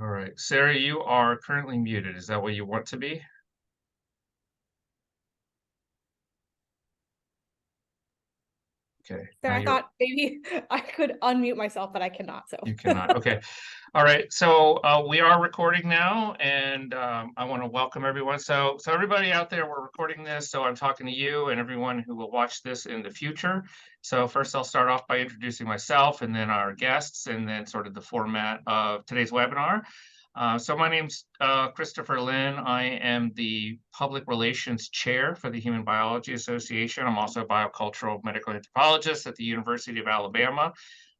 All right. Sarah, you are currently muted. Is that what you want to be? Okay. So Now I you're thought maybe I could unmute myself, but I cannot. So you cannot. Okay. All right. So we are recording now, and I want to welcome everyone. So everybody out there, we're recording this. So I'm talking to you and everyone who will watch this in the future. So first, I'll start off by introducing myself, and then our guests, and then sort of the format of today's webinar. So my name's Christopher Lynn. I am the Public Relations Chair for the Human Biology Association. I'm also a biocultural medical anthropologist at the University of Alabama.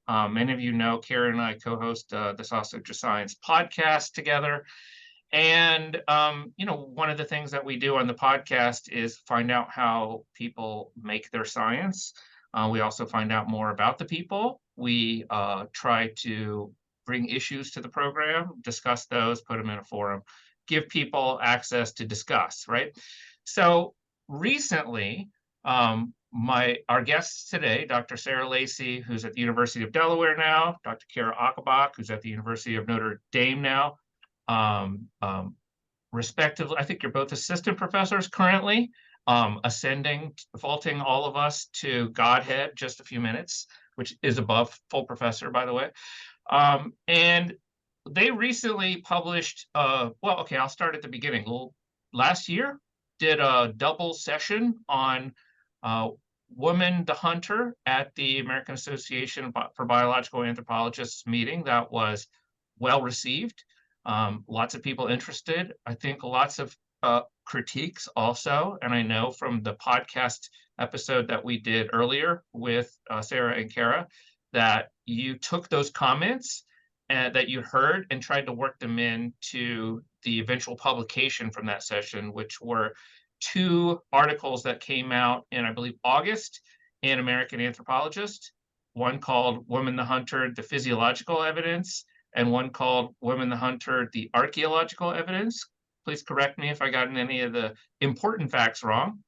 Many of you know Cara and I co-host the Sausage of Science podcast together. And, one of the things that we do on the podcast is find out how people make their science. We also find out more about the people. We try to bring issues to the program, discuss those, put them in a forum, give people access to discuss, right? So recently, our guests today, Dr. Sarah Lacy, who's at the University of Delaware now, Dr. Cara Ocobock, who's at the University of Notre Dame now, um, um, respectively. I think you're both assistant professors currently, vaulting all of us to Godhead just a few minutes, which is above full professor, by the way. And they recently published, well, okay, I'll start at the beginning. Well, last year, did a double session on uh, Woman the Hunter at the American Association for Biological Anthropologists meeting that was well received. Lots of people interested. I think lots of critiques also. And I know from the podcast episode that we did earlier with Sarah and Cara that you took those comments that you heard and tried to work them into the eventual publication from that session, which were two articles that came out in, I believe, August in American Anthropologist, one called Woman the Hunter, the Physiological Evidence, and one called Woman the Hunter, the Archaeological Evidence. Please correct me if I got any of the important facts wrong.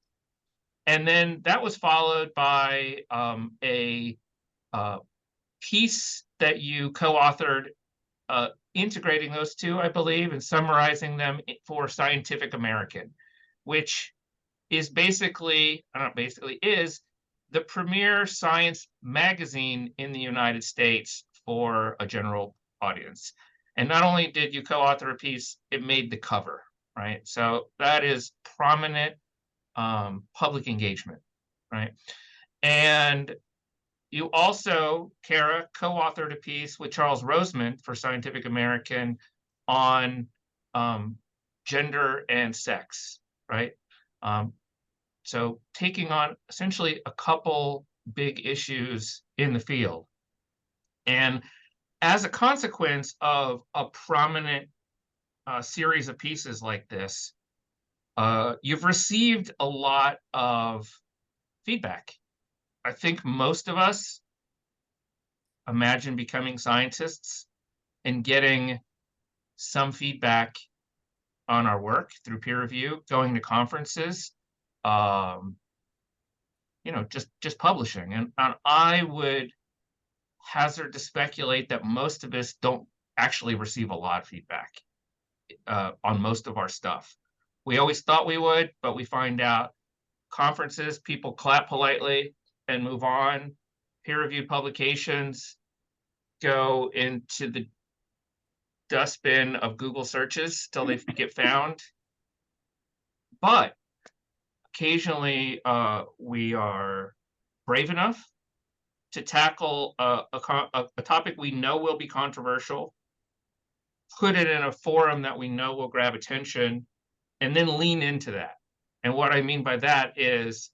And then that was followed by a piece that you co-authored, integrating those two, I believe, and summarizing them for Scientific American, which is basically, I don't know, basically is the premier science magazine in the United States for a general audience. And not only did you co-author a piece, it made the cover, right? So that is prominent public engagement, right? And you also, Cara, co-authored a piece with Charles Roseman for Scientific American on gender and sex, right? Um, so taking on essentially a couple big issues in the field. And as a consequence of a prominent series of pieces like this, you've received a lot of feedback. I think most of us imagine becoming scientists and getting some feedback on our work through peer review, going to conferences, um, just publishing. And I would hazard to speculate that most of us don't actually receive a lot of feedback on most of our stuff. We always thought we would, but we find out conferences, people clap politely and move on. Peer-reviewed publications go into the dustbin of Google searches till they get found. But occasionally, we are brave enough to tackle a topic we know will be controversial, put it in a forum that we know will grab attention, and then lean into that. And what I mean by that is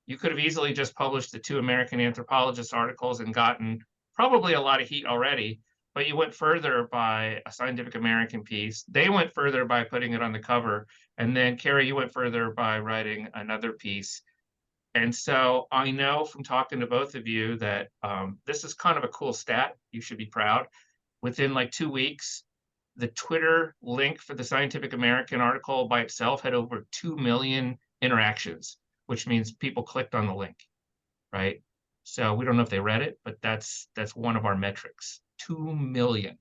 you could have easily just published the two American Anthropologist articles and gotten probably a lot of heat already, but you went further by a Scientific American piece. They went further by putting it on the cover. And then, Carrie, you went further by writing another piece. And so I know from talking to both of you that this is kind of a cool stat. You should be proud. Within like 2 weeks, the Twitter link for the Scientific American article by itself had over 2 million interactions, which means people clicked on the link, right? So we don't know if they read it, but that's one of our metrics, 2 million.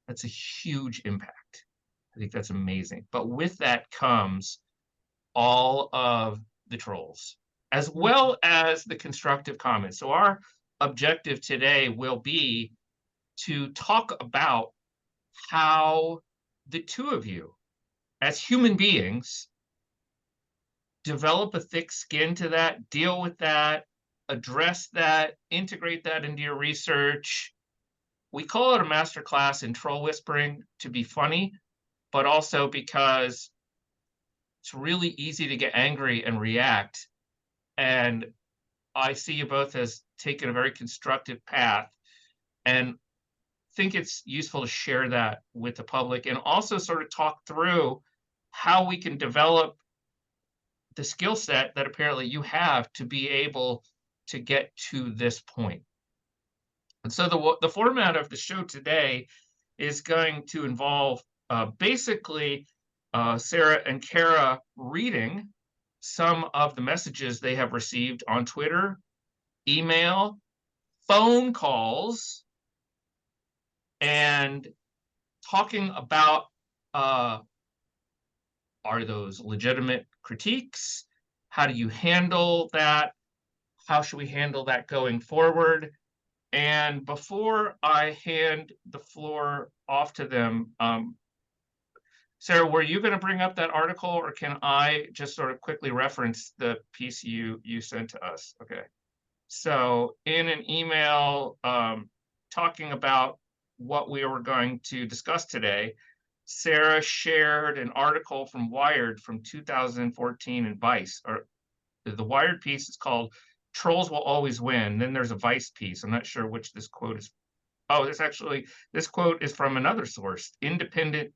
That's a huge impact. I think that's amazing. But with that comes all of the trolls, as well as the constructive comments. So our objective today will be to talk about how the two of you, as human beings, develop a thick skin to that, deal with that, address that, integrate that into your research. We call it a masterclass in troll whispering to be funny, but also because it's really easy to get angry and react. And I see you both as taking a very constructive path, and think it's useful to share that with the public and also sort of talk through how we can develop the skill set that apparently you have to be able to get to this point. And so the format of the show today is going to involve basically Sarah and Cara reading some of the messages they have received on Twitter, email, phone calls, and talking about are those legitimate critiques? How do you handle that? How should we handle that going forward? And before I hand the floor off to them, Sarah, were you going to bring up that article, or can I just sort of quickly reference the piece you sent to us? Okay. So in an email talking about what we were going to discuss today, Sarah shared an article from Wired from 2014 in Vice. Or the Wired piece is called "Trolls Will Always Win." Then there's a Vice piece. I'm not sure which this quote is. Oh, this quote is from another source, independent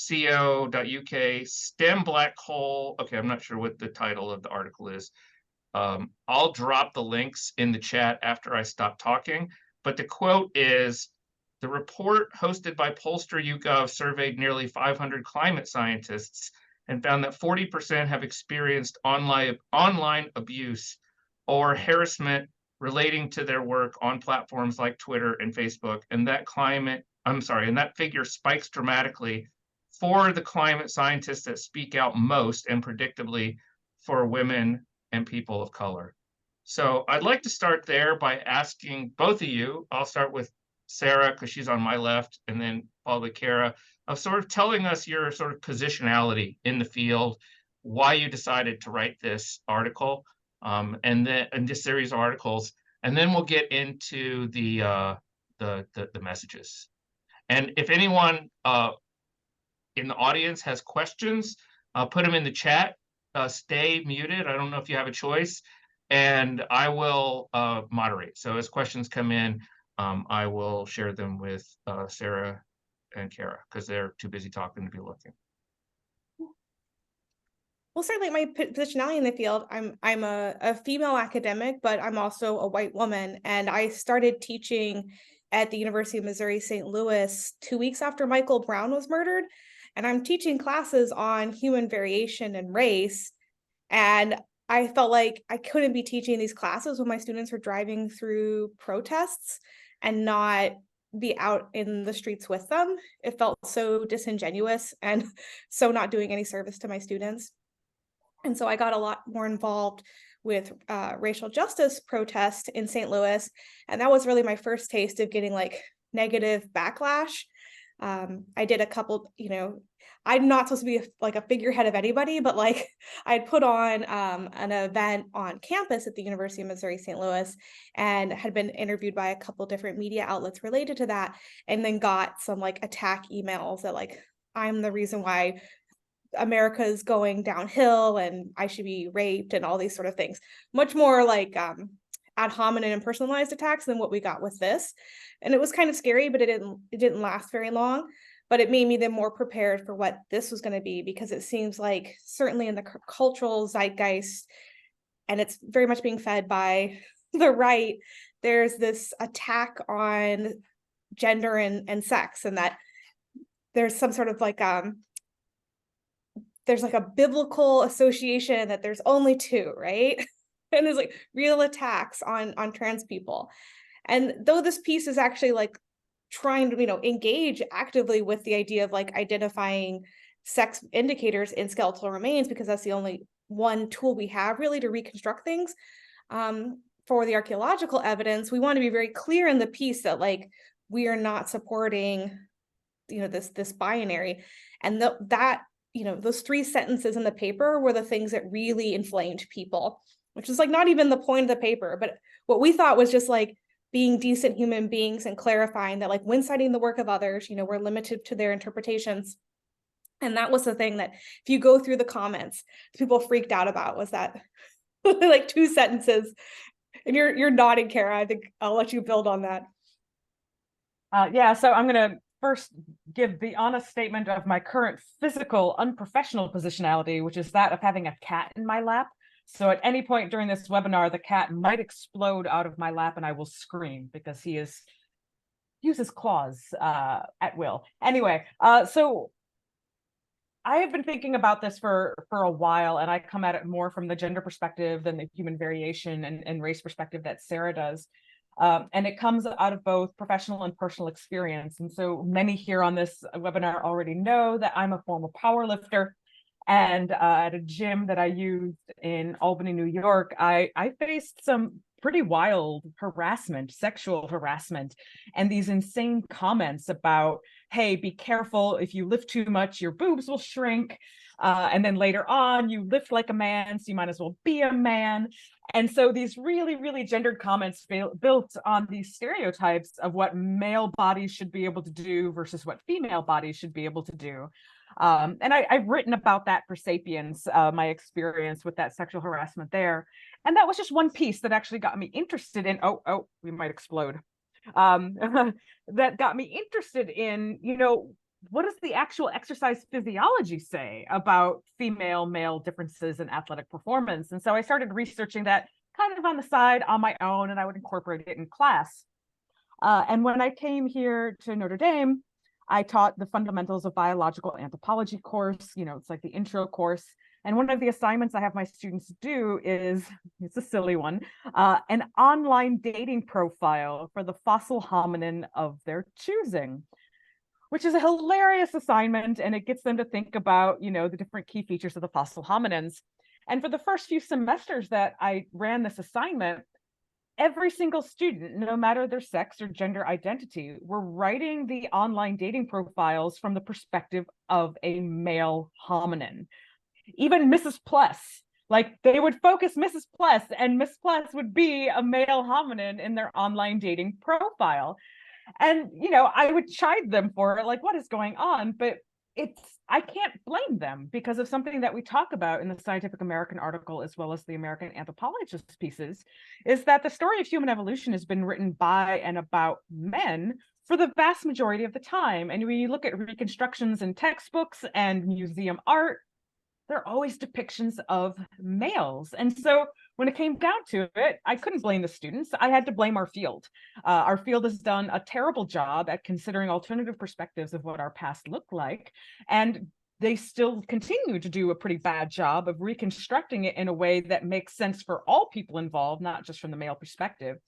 co.uk, STEM black hole. Okay, I'm not sure what the title of the article is. I'll drop the links in the chat after I stop talking. But the quote is, the report hosted by Pollster YouGov surveyed nearly 500 climate scientists and found that 40% have experienced online abuse or harassment relating to their work on platforms like Twitter and Facebook. And that figure spikes dramatically for the climate scientists that speak out most, and predictably for women and people of color. So I'd like to start there by asking both of you. I'll start with Sarah because she's on my left, and then followed by Cara, of sort of telling us your sort of positionality in the field, why you decided to write this article, and this series of articles, and then we'll get into the messages. And if anyone in the audience has questions, put them in the chat. Stay muted. I don't know if you have a choice, and I will moderate. So as questions come in, I will share them with Sarah and Cara because they're too busy talking to be looking. Well, certainly my positionality in the field, I'm a female academic, but I'm also a white woman. And I started teaching at the University of Missouri, St. Louis 2 weeks after Michael Brown was murdered. And I'm teaching classes on human variation and race. And I felt like I couldn't be teaching these classes when my students were driving through protests and not be out in the streets with them. It felt so disingenuous and so not doing any service to my students. And so I got a lot more involved with racial justice protests in St. Louis. And that was really my first taste of getting like negative backlash. I did a couple, I'm not supposed to be like a figurehead of anybody, but like I'd put on an event on campus at the University of Missouri, St. Louis, and had been interviewed by a couple different media outlets related to that, and then got some like attack emails that like, I'm the reason why America is going downhill and I should be raped and all these sort of things. Much more like ad hominem and personalized attacks than what we got with this. And it was kind of scary, but it didn't last very long. But it made me then more prepared for what this was going to be, because it seems like certainly in the cultural zeitgeist, and it's very much being fed by the right, there's this attack on gender and sex, and that there's some sort of like there's like a biblical association that there's only two, right? And there's like real attacks on trans people. And though this piece is actually like trying to, engage actively with the idea of like identifying sex indicators in skeletal remains, because that's the only one tool we have really to reconstruct things. For the archaeological evidence, we want to be very clear in the piece that like we are not supporting, this binary, and that those 3 sentences in the paper were the things that really inflamed people, which is like not even the point of the paper, but what we thought was just like being decent human beings and clarifying that like when citing the work of others, we're limited to their interpretations. And that was the thing that if you go through the comments, people freaked out about, was that like 2 sentences. And you're nodding, Cara. I think I'll let you build on that. Yeah, so I'm going to first give the honest statement of my current physical, unprofessional positionality, which is that of having a cat in my lap. So at any point during this webinar, the cat might explode out of my lap and I will scream because he uses claws at will. Anyway, so I have been thinking about this for a while, and I come at it more from the gender perspective than the human variation and race perspective that Sarah does. And it comes out of both professional and personal experience. And so many here on this webinar already know that I'm a former power lifter. And at a gym that I used in Albany, New York, I faced some pretty wild harassment, sexual harassment, and these insane comments about, hey, be careful, if you lift too much, your boobs will shrink. And then later on, you lift like a man, so you might as well be a man. And so these really, really gendered comments built on these stereotypes of what male bodies should be able to do versus what female bodies should be able to do. And I've written about that for Sapiens, my experience with that sexual harassment there. And that was just one piece that actually got me interested in, oh, we might explode. That got me interested in, what does the actual exercise physiology say about female-male differences in athletic performance? And so I started researching that kind of on the side on my own, and I would incorporate it in class. And when I came here to Notre Dame, I taught the fundamentals of biological anthropology course. It's like the intro course. And one of the assignments I have my students do is, it's a silly one, an online dating profile for the fossil hominin of their choosing, which is a hilarious assignment. And it gets them to think about, the different key features of the fossil hominins. And for the first few semesters that I ran this assignment, every single student, no matter their sex or gender identity, were writing the online dating profiles from the perspective of a male hominin. Even Mrs. Pless, like they would focus Mrs. Pless, and Miss Pless would be a male hominin in their online dating profile. And, I would chide them for it, like, what is going on? But I can't blame them because of something that we talk about in the Scientific American article, as well as the American Anthropologist pieces, is that the story of human evolution has been written by and about men for the vast majority of the time. And when you look at reconstructions in textbooks and museum art, there are always depictions of males. And so when it came down to it, I couldn't blame the students. I had to blame our field. Our field has done a terrible job at considering alternative perspectives of what our past looked like. And they still continue to do a pretty bad job of reconstructing it in a way that makes sense for all people involved, not just from the male perspective.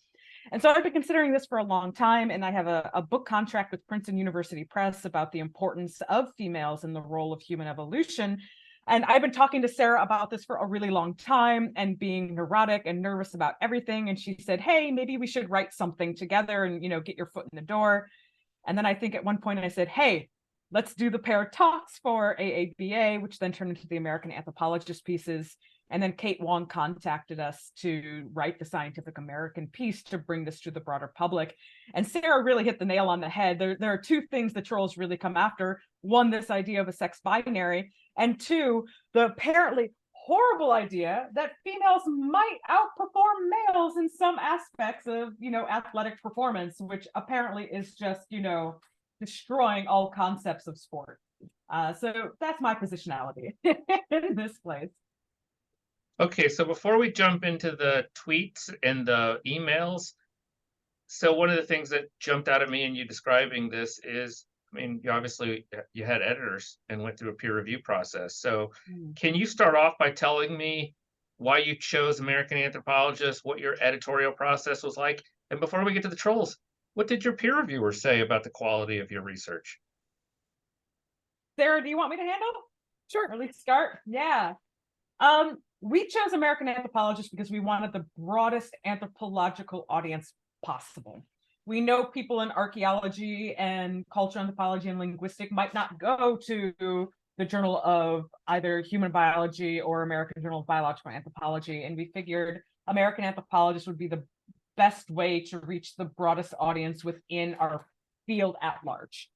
And so I've been considering this for a long time, and I have a book contract with Princeton University Press about the importance of females in the role of human evolution. And I've been talking to Sarah about this for a really long time and being neurotic and nervous about everything. And she said, hey, maybe we should write something together and, get your foot in the door. And then I think at one point I said, hey, let's do the pair of talks for AABA, which then turned into the American Anthropologist pieces. And then Kate Wong contacted us to write the Scientific American piece to bring this to the broader public. And Sarah really hit the nail on the head. There are 2 things the trolls really come after. One, this idea of a sex binary, and 2, the apparently horrible idea that females might outperform males in some aspects of, athletic performance, which apparently is just, destroying all concepts of sport. So that's my positionality in this place. Okay, so before we jump into the tweets and the emails, so one of the things that jumped out at me in you describing this is, you obviously you had editors and went through a peer review process. So can you start off by telling me why you chose American Anthropologist, what your editorial process was like? And before we get to the trolls, What did your peer reviewers say about the quality of your research? Sarah, do you want me to handle? Sure. Or at least start? Yeah. We chose American Anthropologists because we wanted the broadest anthropological audience possible. We know people in archaeology and cultural anthropology and linguistic might not go to the Journal of either Human Biology or American Journal of Biological Anthropology, and we figured American Anthropologists would be the best way to reach the broadest audience within our field at large.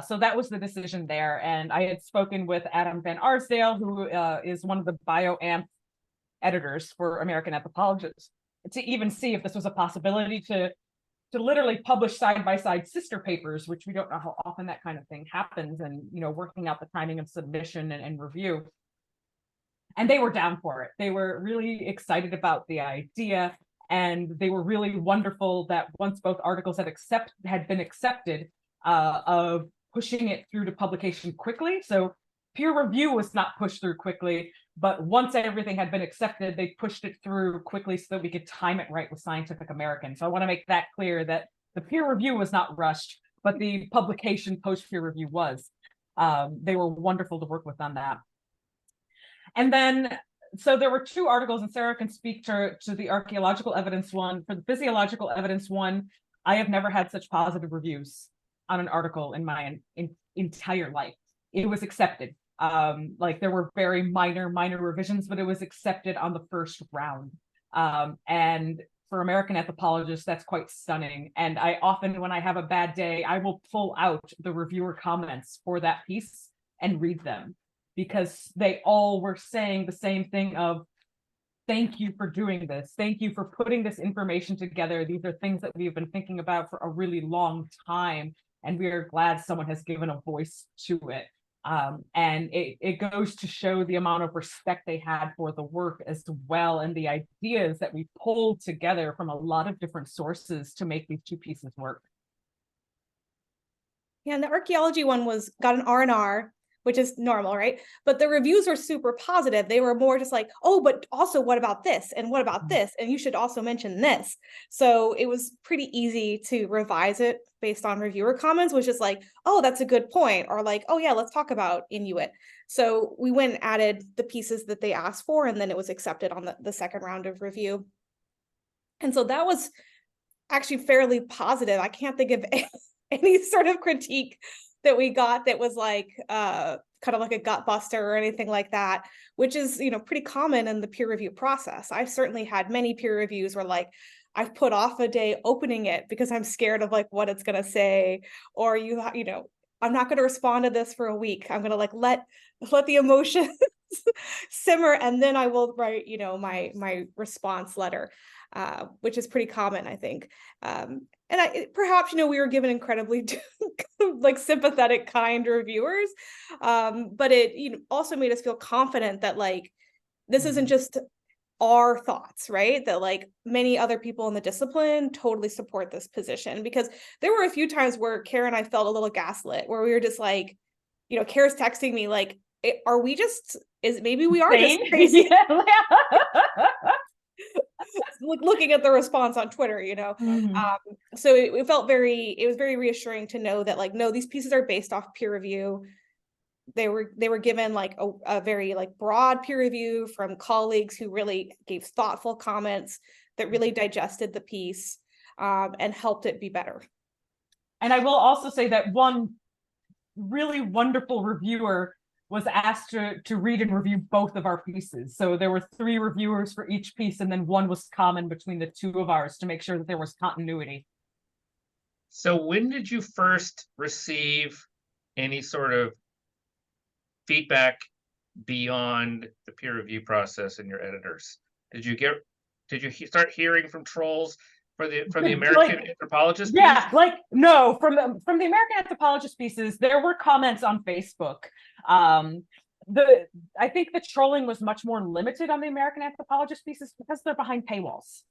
So that was the decision there. And I had spoken with Adam Van Arsdale, who is one of the BioAnth editors for American Anthropologists, to even see if this was a possibility to literally publish side-by-side sister papers, which we don't know how often that kind of thing happens, and working out the timing of submission and review. And they were down for it. They were really excited about the idea, and they were really wonderful that once both articles had been accepted, of pushing it through to publication quickly. So peer review was not pushed through quickly, but once everything had been accepted, they pushed it through quickly so that we could time it right with Scientific American. So I want to make that clear, that the peer review was not rushed, but the publication post peer review was. They were wonderful to work with on that. And then, so there were 2 articles, and Sarah can speak to the archaeological evidence one. For the physiological evidence one, I have never had such positive reviews on an article in my entire life. It was accepted. Like there were very minor revisions, but it was accepted on the first round. And for American Anthropologists, that's quite stunning. And I often, when I have a bad day, I will pull out the reviewer comments for that piece and read them, because they all were saying the same thing of, thank you for doing this. Thank you for putting this information together. These are things that we've been thinking about for a really long time, and we are glad someone has given a voice to it. And it goes to show the amount of respect they had for the work as well, and the ideas that we pulled together from a lot of different sources to make these 2 pieces work. Yeah, and the archaeology one got an R&R, which is normal, right? But the reviews were super positive. They were more just like, oh, but also what about this? And what about this? And you should also mention this. So it was pretty easy to revise it based on reviewer comments, which is like, oh, that's a good point. Or like, oh yeah, let's talk about Inuit. So we went and added the pieces that they asked for, and then it was accepted on the second round of review. And so that was actually fairly positive. I can't think of any sort of critique that we got that was like kind of like a gut buster or anything like that, which is pretty common in the peer review process. I've certainly had many peer reviews where like I've put off a day opening it because I'm scared of like what it's gonna say, or I'm not gonna respond to this for a week. I'm gonna like let the emotions simmer, and then I will write my response letter, which is pretty common, I think. And perhaps we were given incredibly like sympathetic, kind reviewers, but it also made us feel confident that like this isn't just our thoughts, right? That like many other people in the discipline totally support this position, because there were a few times where Cara and I felt a little gaslit, where we were just like, Cara's texting me like, maybe we are just crazy. Looking at the response on Twitter, so it was very reassuring to know that like, no, these pieces are based off peer review. They were given like a very like broad peer review from colleagues who really gave thoughtful comments that really digested the piece, and helped it be better. And I will also say that one really wonderful reviewer was asked to read and review both of our pieces. So there were 3 reviewers for each piece, and then one was common between the 2 of ours to make sure that there was continuity. So when did you first receive any sort of feedback beyond the peer review process and your editors? Did you start hearing from trolls from the American Anthropologist piece? Yeah, like no, from the American Anthropologist pieces, there were comments on Facebook. I think the trolling was much more limited on the American Anthropologist pieces because they're behind paywalls.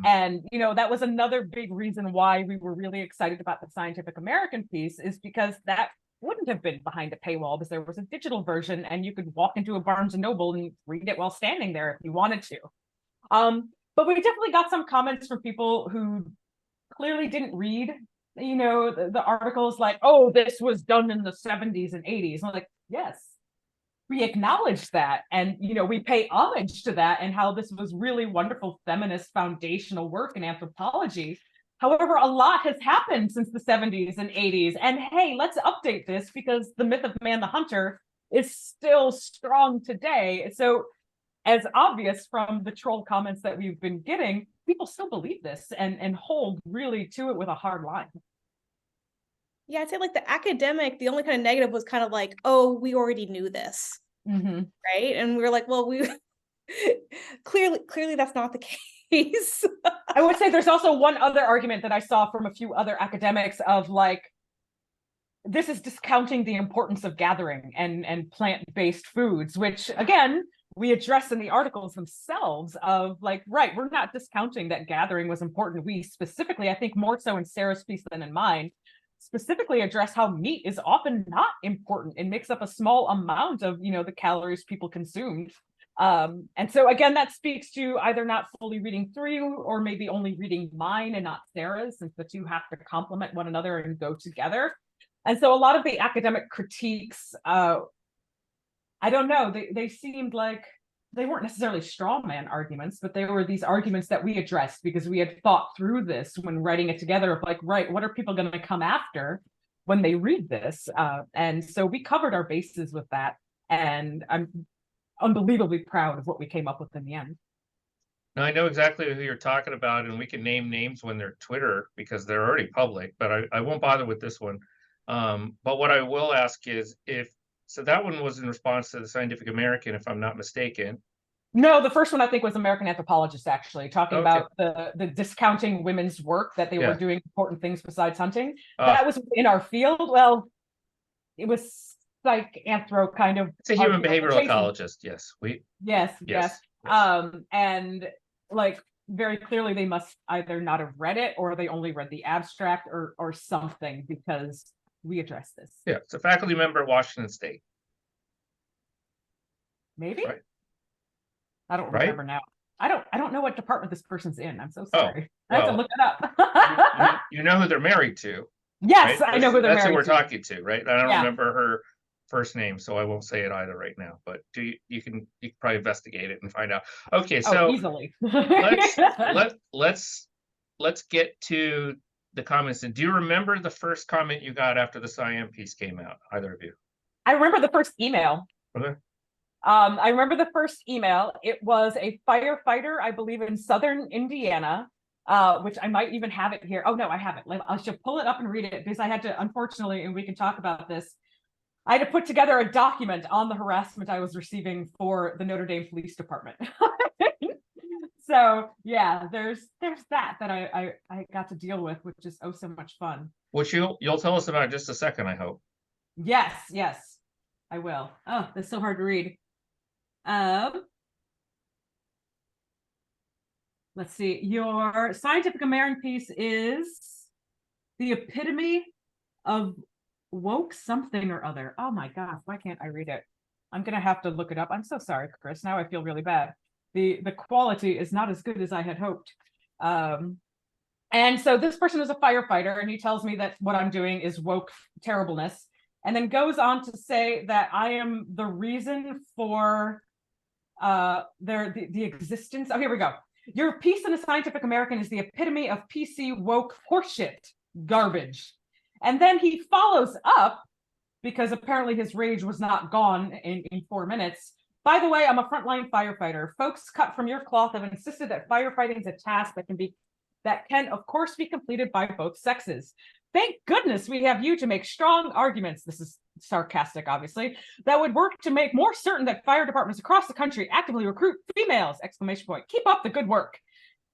And that was another big reason why we were really excited about the Scientific American piece, is because that wouldn't have been behind a paywall, because there was a digital version and you could walk into a Barnes and Noble and read it while standing there if you wanted to. But we definitely got some comments from people who clearly didn't read, the articles like, oh, this was done in the 70s and 80s. I'm like, yes, we acknowledge that. And, we pay homage to that and how this was really wonderful feminist foundational work in anthropology. However, a lot has happened since the 70s and 80s. And hey, let's update this because the myth of man the hunter is still strong today. So, as obvious from the troll comments that we've been getting, people still believe this and hold really to it with a hard line. Yeah, I'd say like the academic, the only kind of negative was kind of like, oh, we already knew this. Right? And we were like, well, we clearly that's not the case. I would say there's also one other argument that I saw from a few other academics of like, this is discounting the importance of gathering and plant-based foods, which again, we address in the articles themselves of like, right, we're not discounting that gathering was important. We specifically, I think more so in Sarah's piece than in mine, specifically address how meat is often not important and makes up a small amount of, the calories people consume. And so again, that speaks to either not fully reading through or maybe only reading mine and not Sarah's, since the two have to complement one another and go together. And so a lot of the academic critiques, I don't know, they seemed like they weren't necessarily straw man arguments, but they were these arguments that we addressed because we had thought through this when writing it together of like, right, what are people going to come after when they read this? And so we covered our bases with that. And I'm unbelievably proud of what we came up with in the end. Now, I know exactly who you're talking about, and we can name names when they're Twitter because they're already public, but I won't bother with this one. But what I will ask is so that one was in response to the Scientific American, if I'm not mistaken. No, the first one I think was American Anthropologist, actually, talking about the discounting women's work, that they were doing important things besides hunting. That was in our field. Well, it was psych anthro kind of. It's a human behavioral ecologist, yes. Yes. And like very clearly they must either not have read it or they only read the abstract or something, because we address this. Yeah, it's a faculty member at Washington State. Maybe? Right. I don't remember now. I don't know what department this person's in. I'm so sorry. I have to look it up. you know who they're married to. Yes, right? I know who they're married to. That's who we're talking to, right? I don't remember her first name, so I won't say it either right now. But you can probably investigate it and find out. Okay, so easily. let's get to the comments. And do you remember the first comment you got after the Cyan piece came out? Either of you? I remember the first email. Okay. I remember the first email. It was a firefighter, I believe, in southern Indiana, which I might even have it here. Oh no, I have it. I should pull it up and read it because I had to, unfortunately, and we can talk about this, I had to put together a document on the harassment I was receiving for the Notre Dame Police Department. So yeah, there's that I got to deal with, which is oh so much fun. Which you'll tell us about in just a second, I hope. Yes, I will. Oh, that's so hard to read. Let's see. Your Scientific American piece is the epitome of woke something or other. Oh my gosh, why can't I read it? I'm gonna have to look it up. I'm so sorry, Chris. Now I feel really bad. The quality is not as good as I had hoped. And so this person is a firefighter, and he tells me that what I'm doing is woke terribleness, and then goes on to say that I am the reason for the existence. Oh, here we go. Your piece in the Scientific American is the epitome of PC woke horseshit garbage. And then he follows up, because apparently his rage was not gone in 4 minutes. By the way, I'm a frontline firefighter. Folks cut from your cloth have insisted that firefighting is a task that can of course be completed by both sexes. Thank goodness we have you to make strong arguments. This is sarcastic, obviously, that would work to make more certain that fire departments across the country actively recruit females! ! Keep up the good work.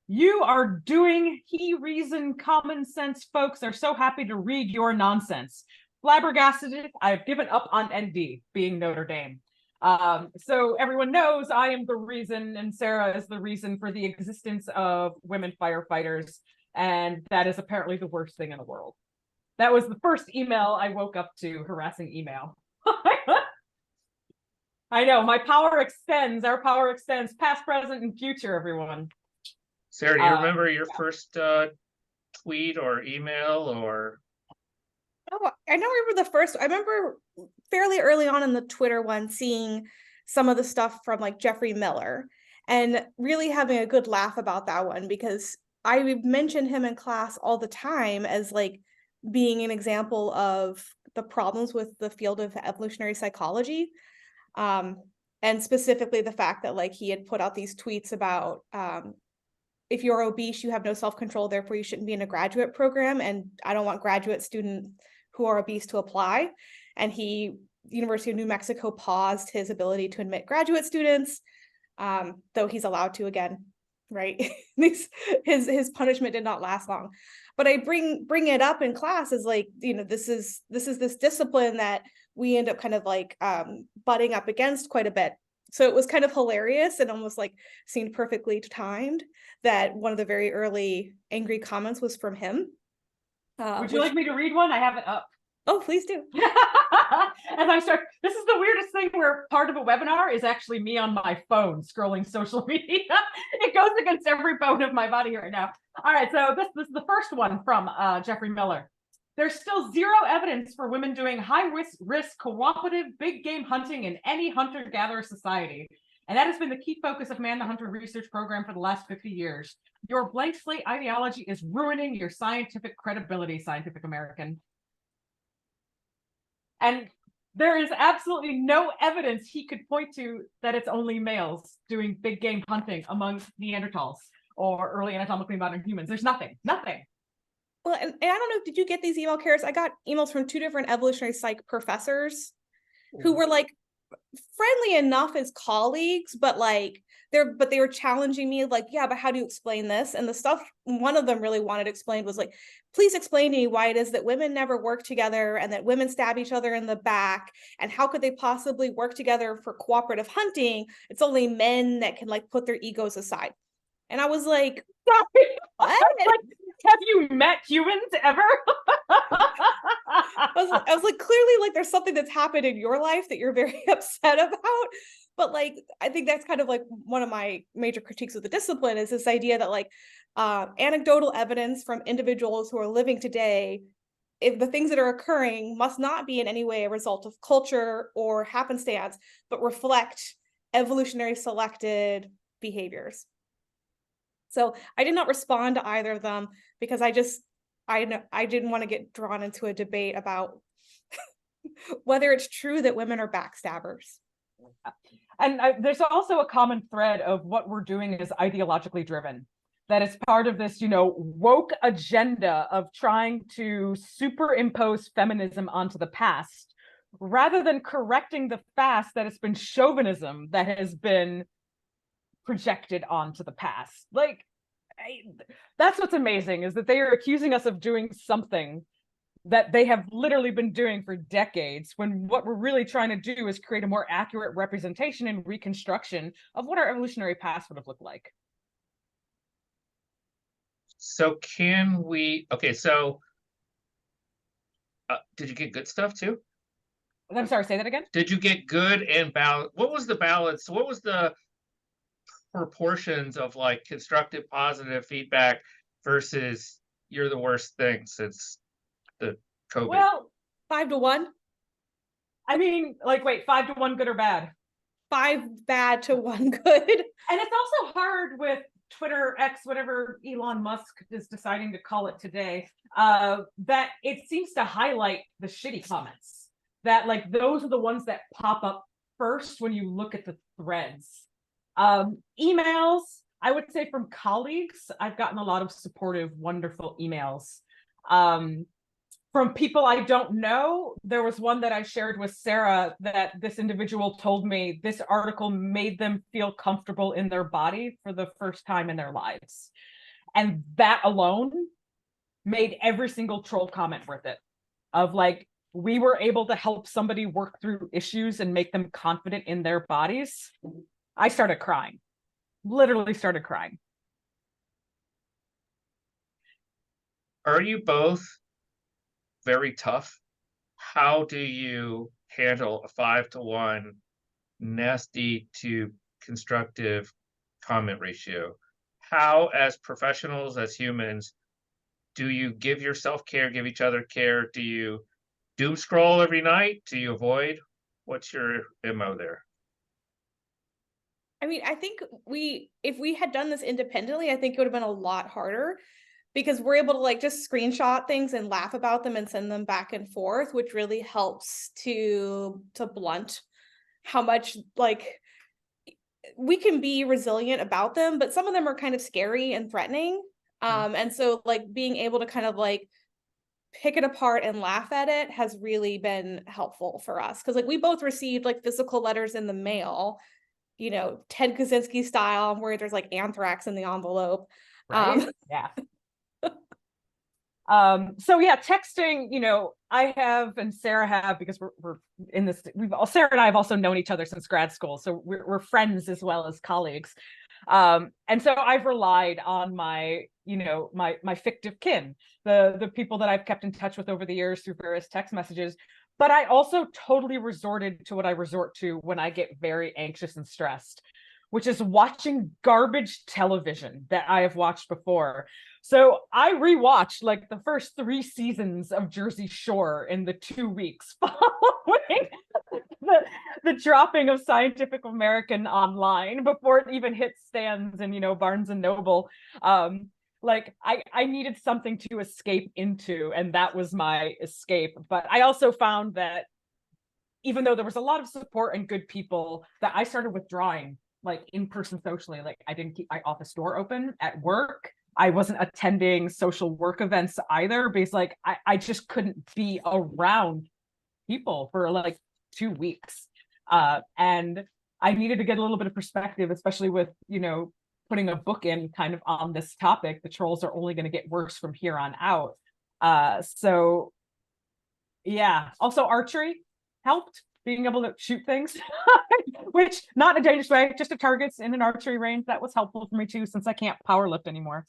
You are doing reason, common sense. Folks are so happy to read your nonsense. Flabbergasted, I have given up on ND, being Notre Dame. So everyone knows I am the reason, and Sarah is the reason for the existence of women firefighters, and that is apparently the worst thing in the world. That was the first email I woke up to, harassing email. I know, my power extends, our power extends, past, present, and future, everyone. Sarah, do you remember your first tweet or email or? Oh, I know. I remember fairly early on in the Twitter one seeing some of the stuff from like Jeffrey Miller and really having a good laugh about that one because I mentioned him in class all the time as like being an example of the problems with the field of evolutionary psychology. And specifically the fact that like he had put out these tweets about if you're obese, you have no self-control, therefore you shouldn't be in a graduate program. And I don't want graduate students who are obese to apply. And University of New Mexico paused his ability to admit graduate students, though he's allowed to again, right? his punishment did not last long. But I bring it up in class as like, this is this discipline that we end up kind of like butting up against quite a bit. So it was kind of hilarious and almost like seemed perfectly timed that one of the very early angry comments was from him. Would you like me to read one? I have it up. Oh, please do. As I start, this is the weirdest thing where part of a webinar is actually me on my phone scrolling social media. It goes against every bone of my body right now. All right, so this is the first one from Jeffrey Miller. There's still zero evidence for women doing high-risk cooperative big game hunting in any hunter-gatherer society. And that has been the key focus of Man the Hunter research program for the last 50 years. Your blank slate ideology is ruining your scientific credibility, Scientific American. And there is absolutely no evidence he could point to that it's only males doing big game hunting among Neanderthals or early anatomically modern humans. There's nothing. Well, and I don't know, did you get these email, Karis? I got emails from 2 different evolutionary psych professors who were like friendly enough as colleagues, but like they were challenging me like, yeah, but how do you explain this? And the stuff one of them really wanted explained was like, please explain to me why it is that women never work together and that women stab each other in the back, and how could they possibly work together for cooperative hunting? It's only men that can like put their egos aside. And I was like, what? Have you met humans ever? I was like, clearly, like, there's something that's happened in your life that you're very upset about. But like, I think that's kind of like one of my major critiques of the discipline is this idea that like anecdotal evidence from individuals who are living today, if the things that are occurring must not be in any way a result of culture or happenstance, but reflect evolutionary selected behaviors. So I did not respond to either of them because I didn't want to get drawn into a debate about whether it's true that women are backstabbers. And there's also a common thread of what we're doing is ideologically driven. That is part of this, woke agenda of trying to superimpose feminism onto the past, rather than correcting the fact that it's been chauvinism that has been projected onto the past. Like, that's what's amazing, is that they are accusing us of doing something that they have literally been doing for decades, when what we're really trying to do is create a more accurate representation and reconstruction of what our evolutionary past would have looked like. So can we, okay, so did you get good stuff too? I'm sorry, say that again? Did you get good and balance? What was the balance? What was the proportions of like constructive, positive feedback versus you're the worst thing since the COVID? Well, 5 to 1. I mean, like, wait, 5 to 1 good or bad? 5 bad to 1 good. And it's also hard with Twitter, X, whatever Elon Musk is deciding to call it today, that it seems to highlight the shitty comments. That like those are the ones that pop up first when you look at the threads. Emails, I would say from colleagues, I've gotten a lot of supportive, wonderful emails. From people I don't know, there was one that I shared with Sarah that this individual told me this article made them feel comfortable in their body for the first time in their lives. And that alone made every single troll comment worth it. Of like, we were able to help somebody work through issues and make them confident in their bodies. I started crying, literally started crying. Are you both very tough? How do you handle a 5 to 1 nasty to constructive comment ratio? How, as professionals, as humans, Do you give yourself care, give each other care? Do you doom scroll every night? Do you avoid? What's your MO there? I mean, I think if we had done this independently, I think it would have been a lot harder because we're able to like just screenshot things and laugh about them and send them back and forth, which really helps to blunt how much like we can be resilient about them, but some of them are kind of scary and threatening. And so like being able to kind of like pick it apart and laugh at it has really been helpful for us. Cause like we both received like physical letters in the mail, you know, Ted Kaczynski style, where there's like anthrax in the envelope. Right? Yeah. So yeah, texting, you know, I have and Sarah have, because we're in this, Sarah and I have also known each other since grad school, so we're friends as well as colleagues. And so I've relied on my, you know, my fictive kin, the people that I've kept in touch with over the years through various text messages. But I also totally resorted to what I resort to when I get very anxious and stressed, which is watching garbage television that I have watched before. So I rewatched like the first 3 seasons of Jersey Shore in the 2 weeks following the dropping of Scientific American online before it even hit stands in, you know, Barnes and Noble. Like I needed something to escape into, and that was my escape. But I also found that even though there was a lot of support and good people, that I started withdrawing like in person socially. Like I didn't keep my office door open at work. I wasn't attending social work events either, because like I just couldn't be around people for like 2 weeks. And I needed to get a little bit of perspective, especially with, you know, putting a book in kind of on this topic. The trolls are only going to get worse from here on out. So yeah, also archery helped, being able to shoot things, which not in a dangerous way, just at targets in an archery range. That was helpful for me too, since I can't power lift anymore.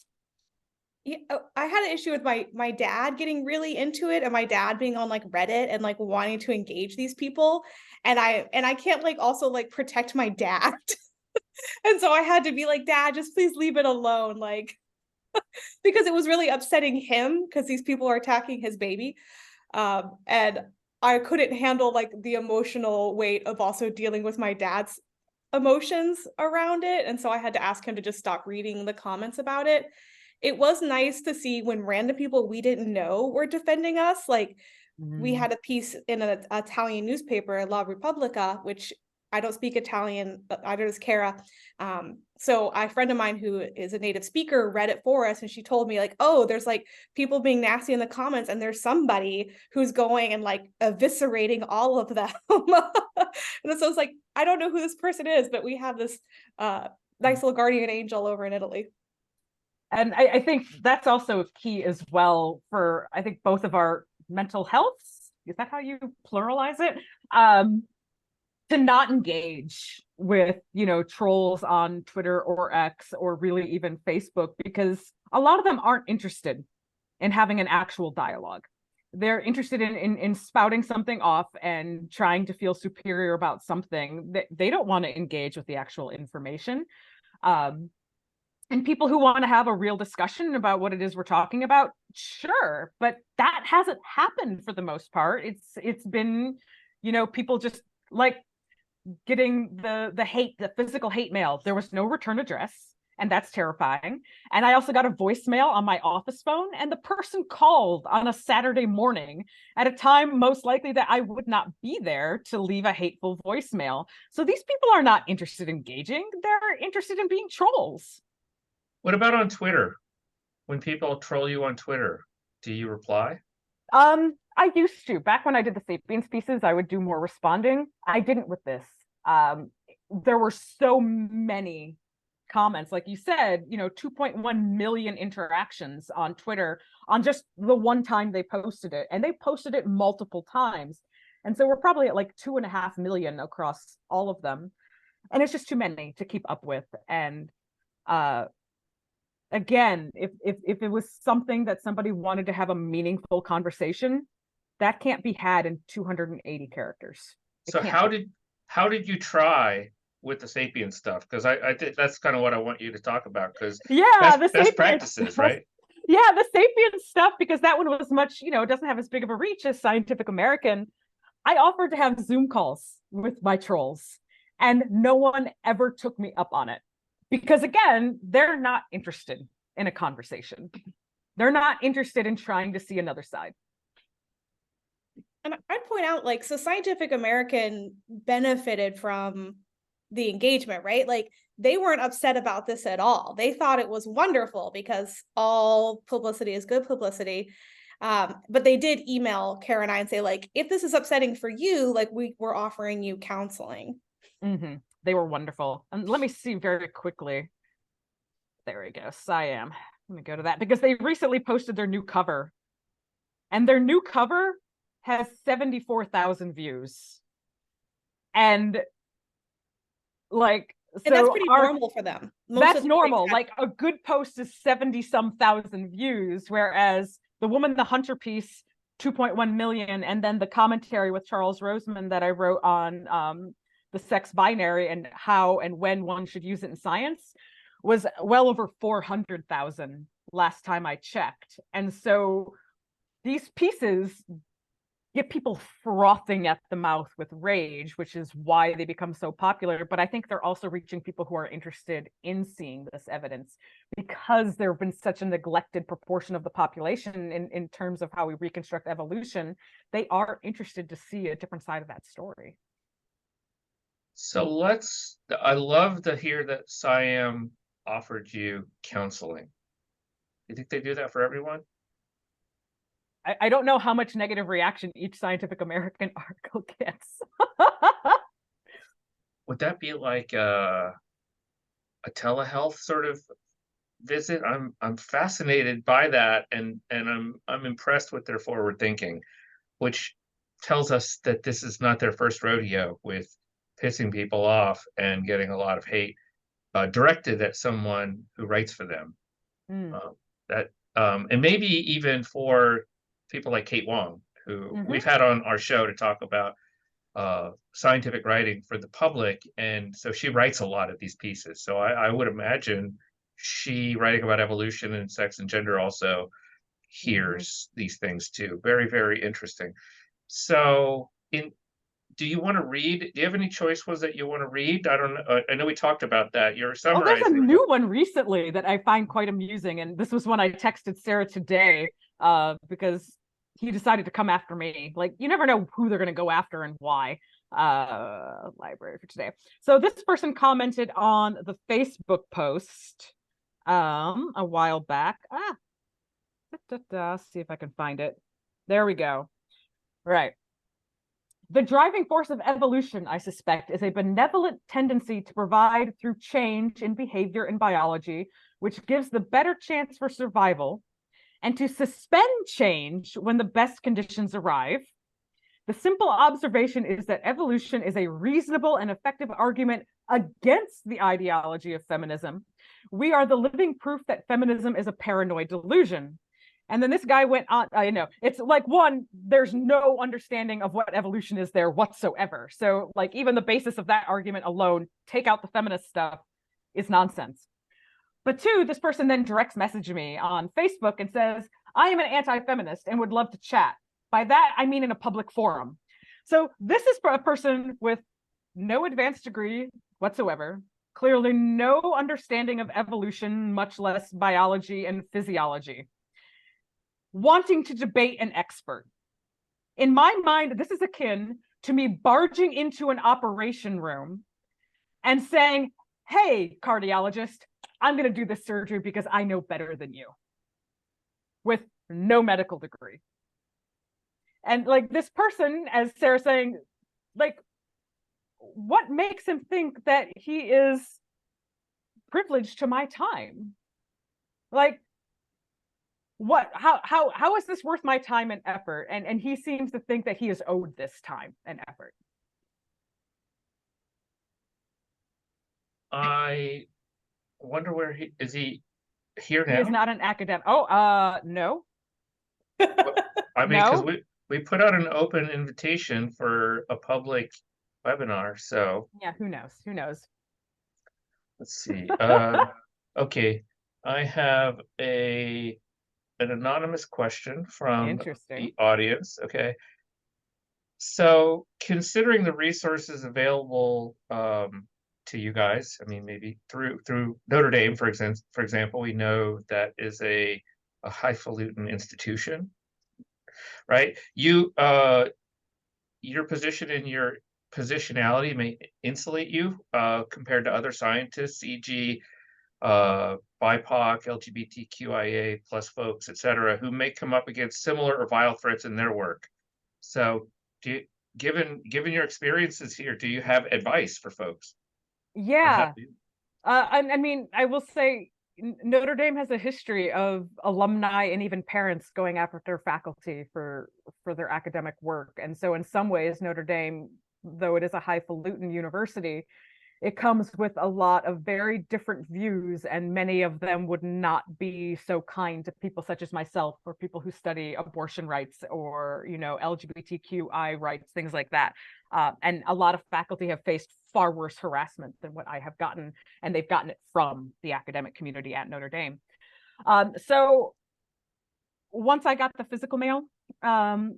Yeah, I had an issue with my dad getting really into it, and my dad being on like Reddit and like wanting to engage these people, and I can't like also like protect my dad. And so I had to be like, Dad, just please leave it alone, like because it was really upsetting him because these people are attacking his baby. And I couldn't handle like the emotional weight of also dealing with my dad's emotions around it. And so I had to ask him to just stop reading the comments about it. It was nice to see when random people we didn't know were defending us. Like we had a piece in an Italian newspaper, La Repubblica, which I don't speak Italian, but either does Cara. So a friend of mine who is a native speaker read it for us, and she told me like, oh, there's like people being nasty in the comments, and there's somebody who's going and like eviscerating all of them. And so it's like, I don't know who this person is, but we have this nice little guardian angel over in Italy. And I think that's also key as well for, I think, both of our mental healths. Is that how you pluralize it? To not engage with, you know, trolls on Twitter or X or really even Facebook, because a lot of them aren't interested in having an actual dialogue. They're interested in spouting something off and trying to feel superior about something. That they don't want to engage with the actual information. And people who want to have a real discussion about what it is we're talking about, sure, but that hasn't happened for the most part. It's been, you know, people just like getting the hate, the physical hate mail. There was no return address, and that's terrifying. And I also got a voicemail on my office phone, and the person called on a Saturday morning at a time most likely that I would not be there to leave a hateful voicemail. So these people are not interested in engaging. They're interested in being trolls. What about on Twitter? When people troll you on Twitter, do you reply? I used to. Back when I did the Sapiens pieces, I would do more responding. I didn't with this. There were so many comments, like you said, you know, 2.1 million interactions on Twitter on just the one time they posted it, and they posted it multiple times. And so we're probably at like 2.5 million across all of them. And it's just too many to keep up with. And again, if it was something that somebody wanted to have a meaningful conversation, that can't be had in 280 characters. So how did you try with the Sapiens stuff? Because I think that's kind of what I want you to talk about, because yeah, best practices, right? Yeah, the Sapien stuff, because that one was much, it doesn't have as big of a reach as Scientific American. I offered to have Zoom calls with my trolls, and no one ever took me up on it. Because again, they're not interested in a conversation. They're not interested in trying to see another side. And I'd point out, like, so Scientific American benefited from the engagement, right? Like, they weren't upset about this at all. They thought it was wonderful because all publicity is good publicity. But they did email Cara and I and say, like, if this is upsetting for you, like, we're offering you counseling. Mm-hmm. They were wonderful. And let me see very quickly. There we go. Siam. Let me go to that, because they recently posted their new cover. And their new cover has 74,000 views. And like, and that's pretty normal for them. That's normal. Like, a good post is 70-some thousand views, whereas the Woman the Hunter piece, 2.1 million, and then the commentary with Charles Roseman that I wrote on the sex binary and how and when one should use it in science was well over 400,000 last time I checked. And so these pieces get people frothing at the mouth with rage, which is why they become so popular. But I think they're also reaching people who are interested in seeing this evidence, because there have been such a neglected proportion of the population in terms of how we reconstruct evolution. They are interested to see a different side of that story. So I love to hear that Siam offered you counseling. You think they do that for everyone? I don't know how much negative reaction each Scientific American article gets. Would that be like a telehealth sort of visit? I'm fascinated by that, and I'm impressed with their forward thinking, which tells us that this is not their first rodeo with pissing people off and getting a lot of hate directed at someone who writes for them. And maybe even for people like Kate Wong, who we've had on our show to talk about scientific writing for the public, and so she writes a lot of these pieces. So I would imagine she, writing about evolution and sex and gender, also hears these things too. Very, very interesting. So do you want to read? Do you have any choice ones that you want to read? I don't know. I know we talked about that. You're summarizing. There's a new one recently that I find quite amusing, and this was one I texted Sarah today because he decided to come after me. Like, you never know who they're going to go after and why. Library for today. So this person commented on the Facebook post a while back. See if I can find it. There we go. Right. The driving force of evolution, I suspect, is a benevolent tendency to provide through change in behavior and biology, which gives the better chance for survival, and to suspend change when the best conditions arrive. The simple observation is that evolution is a reasonable and effective argument against the ideology of feminism. We are the living proof that feminism is a paranoid delusion. And then this guy went on, I know, it's like, one, there's no understanding of what evolution is there whatsoever. So like, even the basis of that argument alone, take out the feminist stuff, is nonsense. But two, this person then direct messaged me on Facebook and says, I am an anti-feminist and would love to chat. By that, I mean in a public forum. So this is a person with no advanced degree whatsoever, clearly no understanding of evolution, much less biology and physiology, wanting to debate an expert. In my mind, this is akin to me barging into an operation room and saying, hey, cardiologist, I'm going to do this surgery because I know better than you, with no medical degree. And like, this person, as Sarah's saying, like, what makes him think that he is privileged to my time? Like, what, how is this worth my time and effort? And he seems to think that he is owed this time and effort. I wonder where is he here now? He is not an academic. Oh, no. I mean, because we put out an open invitation for a public webinar, so yeah, who knows? Let's see. Okay, I have a an anonymous question from Interesting. the audience. Okay. So, considering the resources available to you guys, I mean, maybe through Notre Dame, for example, we know that is a highfalutin institution, right? Your position and your positionality may insulate you compared to other scientists, e.g., BIPOC, LGBTQIA plus folks, et cetera, who may come up against similar or vile threats in their work. So, do you, given your experiences here, do you have advice for folks? Or Yeah. have you? I mean, I will say Notre Dame has a history of alumni and even parents going after their faculty for their academic work. And so in some ways, Notre Dame, though it is a highfalutin university, it comes with a lot of very different views, and many of them would not be so kind to people such as myself, or people who study abortion rights, or LGBTQI rights, things like that. And a lot of faculty have faced far worse harassment than what I have gotten, and they've gotten it from the academic community at Notre Dame. So once I got the physical mail,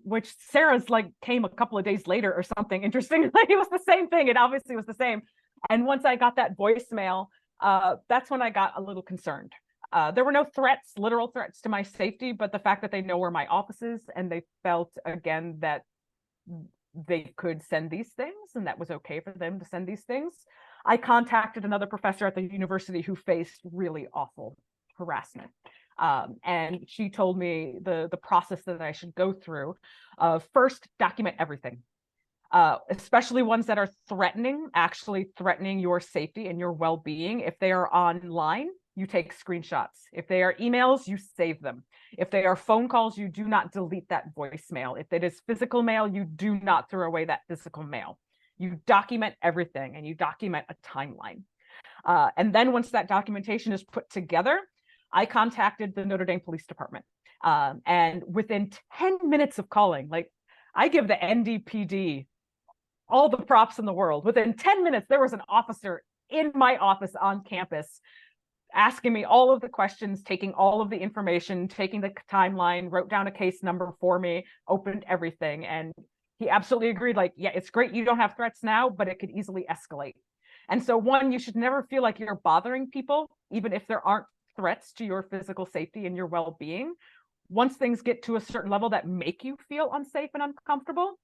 which Sarah's like came a couple of days later or something, interestingly, it was the same thing. It obviously was the same. And once I got that voicemail, that's when I got a little concerned. There were no threats, literal threats to my safety, but the fact that they know where my office is, and they felt again that they could send these things and that was okay for them to send these things. I contacted another professor at the university who faced really awful harassment. And she told me the process that I should go through. First, document everything. Especially ones that are actually threatening your safety and your well-being. If they are online, you take screenshots. If they are emails, you save them. If they are phone calls, you do not delete that voicemail. If it is physical mail, you do not throw away that physical mail. You document everything, and you document a timeline. And then once that documentation is put together, I contacted the Notre Dame Police Department. And within 10 minutes of calling, like, I give the NDPD all the props in the world. Within 10 minutes, there was an officer in my office on campus asking me all of the questions, taking all of the information, taking the timeline, wrote down a case number for me, opened everything. And he absolutely agreed, like, yeah, it's great you don't have threats now, but it could easily escalate. And so, one, you should never feel like you're bothering people, even if there aren't threats to your physical safety and your well-being. Once things get to a certain level that make you feel unsafe and uncomfortable,